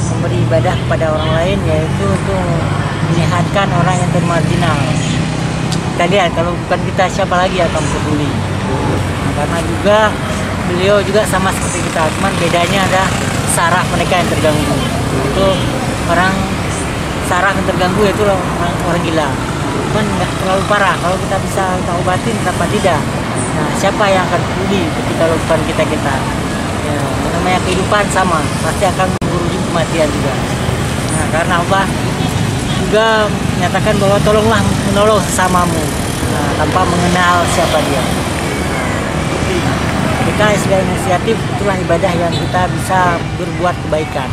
memberi ibadah kepada orang lain, yaitu untuk menyehatkan orang yang termarginal. Kita lihat kalau bukan kita, siapa lagi yang akan peduli. Nah, karena juga beliau juga sama seperti kita, cuman bedanya ada saraf mereka yang terganggu. Itu orang saraf yang terganggu itu orang gila. Cuman nggak terlalu parah. Kalau kita bisa kita obatin, kenapa tidak? Nah, siapa yang akan peduli ketika bukan kita? Ya, namanya kehidupan sama, pasti akan berujung kematian juga. Nah, karena Allah juga menyatakan bahwa tolonglah menolong sesamamu, nah, tanpa mengenal siapa dia. Ketika sebagai inisiatif, itulah ibadah yang kita bisa berbuat kebaikan.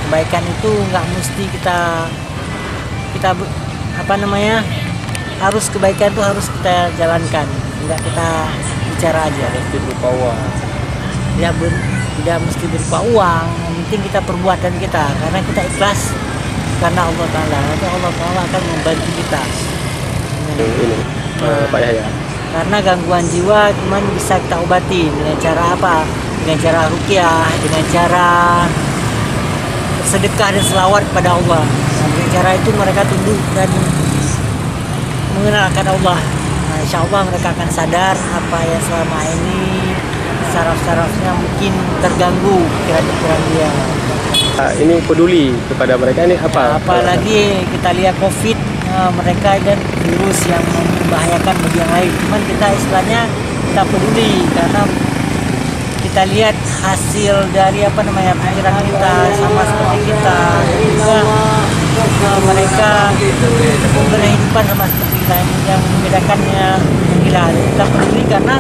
Kebaikan itu nggak mesti kita harus kebaikan itu harus kita jalankan, nggak kita bicara aja. Mesti berupa uang. Ya, tidak mesti berupa uang, yang penting kita perbuatan kita, karena kita ikhlas karena Allah Ta'ala. Nanti Allah Ta'ala akan membantu kita. Ini Pak Yahya. Karena gangguan jiwa cuma bisa kita obati dengan cara apa? Dengan cara ruqyah, dengan cara bersedekah dan selawat kepada Allah. Nah, dengan cara itu mereka tunduk dan mengenalkan Allah. Nah, insya Allah mereka akan sadar apa yang selama ini saraf-sarafnya mungkin terganggu pikiran-pikiran dia. Ini peduli kepada mereka ini apa? Apalagi kita lihat COVID, mereka dan virus yang membahayakan bagi yang lain. Cuman kita istilahnya kita peduli karena kita lihat hasil dari pikiran kita sama seperti kita. Dan juga mereka berkehidupan sama seperti kita, yang membedakannya gila. Kita peduli karena